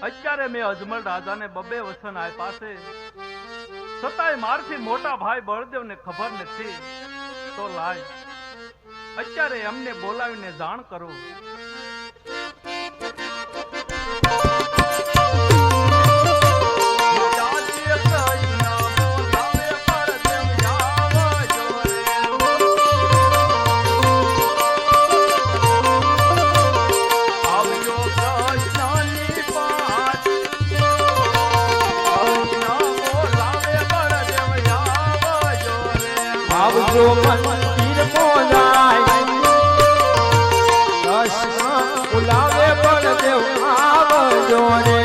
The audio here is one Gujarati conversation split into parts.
અત્યારે મેં અજમલ રાજાને બબે વચન આપ્યા છે, છતાંય મારથી મોટા ભાઈ બળદેવને ખબર નથી. તો લાય અત્યારે એમને બોલાવીને જાણ કરું. આવજો મંદિર મોજાય કૃષ્ણ બોલાવે બળદેવ આવજો રે.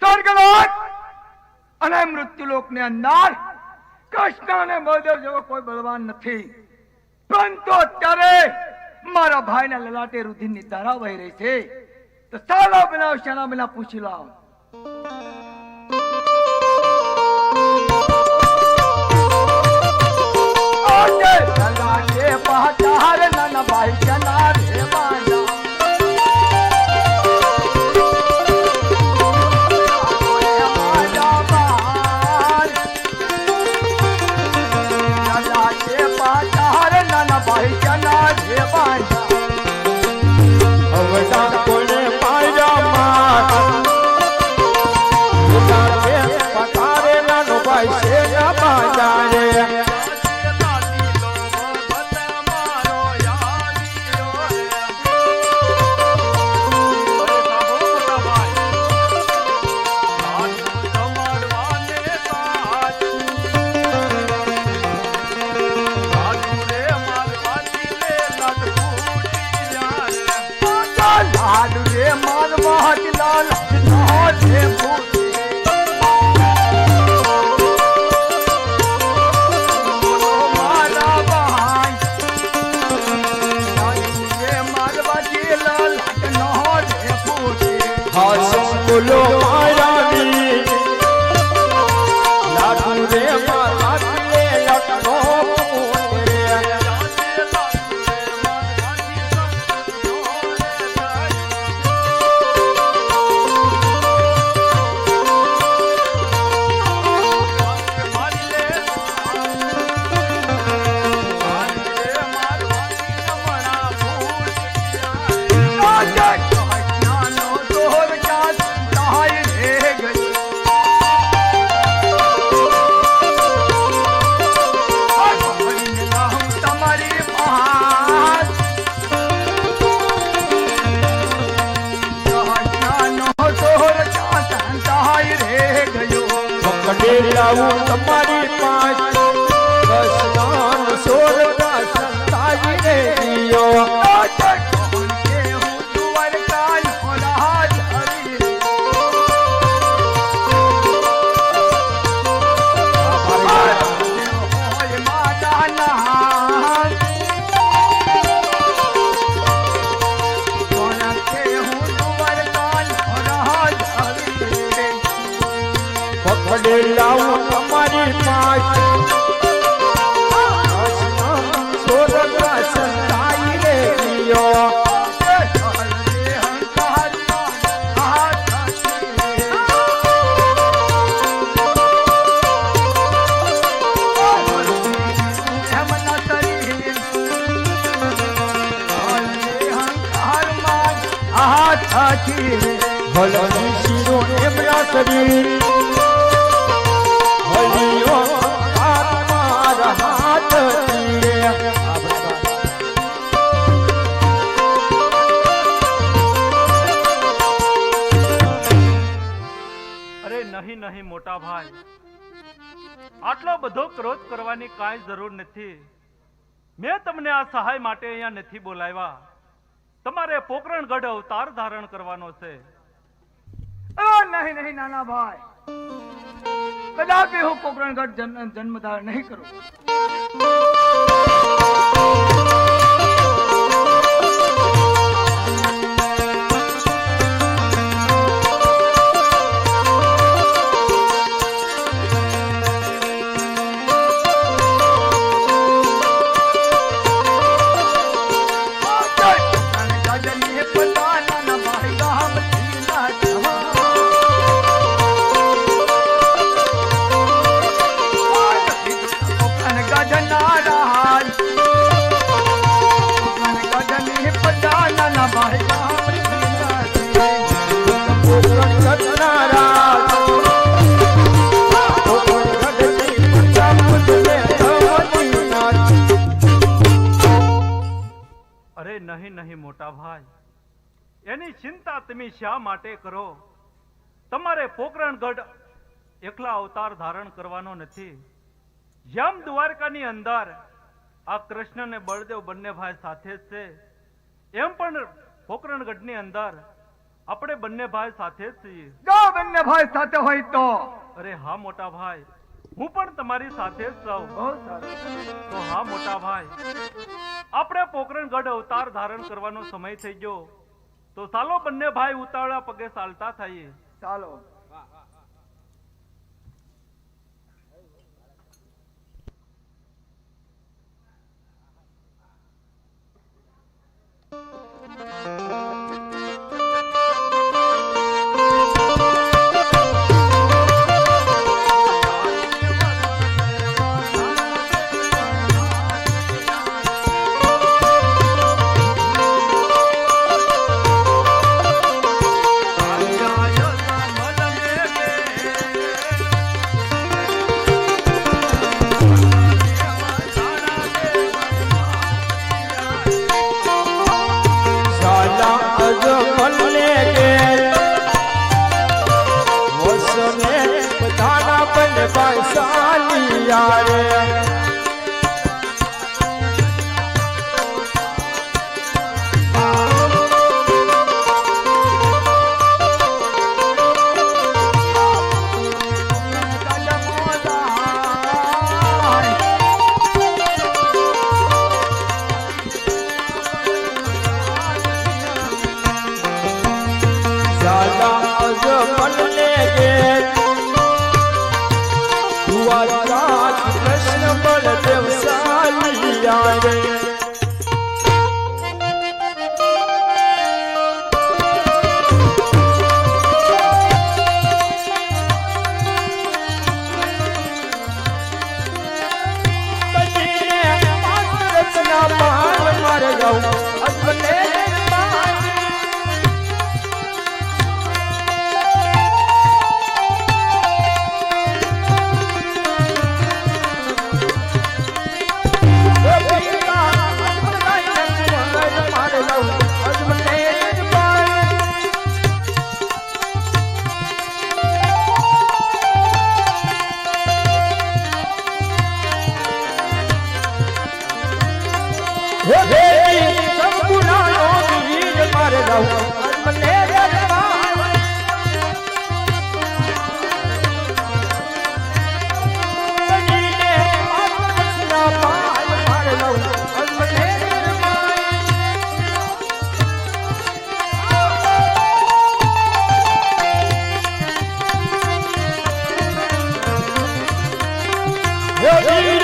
સ્વર્ગલોક અને મૃત્યુલોક ની અંદર કૃષ્ણ અને બળદેવ જેવો કોઈ બળવાન નથી, પરંતુ અત્યારે મારા ભાઈના લલાટે રુધિરની ધારા વહી રહી છે. તો ચાલો બનાવ શાના બના પૂછી લાવ. લલાટે પહાચાર નાના ભાઈ જના રે બાંધા ભાઈ જના રે બાંધા અવતા કોને પાયા માર પતારે નાનો ભાઈ છે ના બાજા રે. નથી ભલની શિરો એમના શરીર હલિયો આત્મા હાથ તીરે અરે નહીં નહીં મોટા ભાઈ, આટલો બધો ક્રોધ કરવાની કાંઈ જરૂર નથી. મેં તમને આ સહાય માટે અહીંયા નથી બોલાવ્યા. તમારે પોકરણગઢ અવતાર ધારણ કરવાનો છે. નહીં નહીં નાના ભાઈ, કદાપી હું પોકરણગઢ જન્મ ધારણ નહીં કરું. નહીં નહીં મોટા ભાઈ, એની ચિંતા તમે શા માટે કરો? તમારે પોકરણગઢ એકલા અવતાર ધારણ કરવાનો નથી. જેમ દ્વારકાની અંદર આ કૃષ્ણ ને બળદેવ બંને ભાઈ સાથે જ છે, એમ પણ પોકરણગઢની અંદર આપણે બંને ભાઈ સાથે જ છીએ. જો બંને ભાઈ સાથે હોય તો? અરે હા મોટા ભાઈ, હું પણ તમારી સાથે જ છું. બહુ સારું. તો હા મોટા ભાઈ, આપણે પોકરણગઢ અવતાર ધારણ કરવાનો સમય થઈ ગયો, તો ચાલો બંને ભાઈ ઉતાવળા પગે ચાલતા થઈએ. ચાલો. Hey!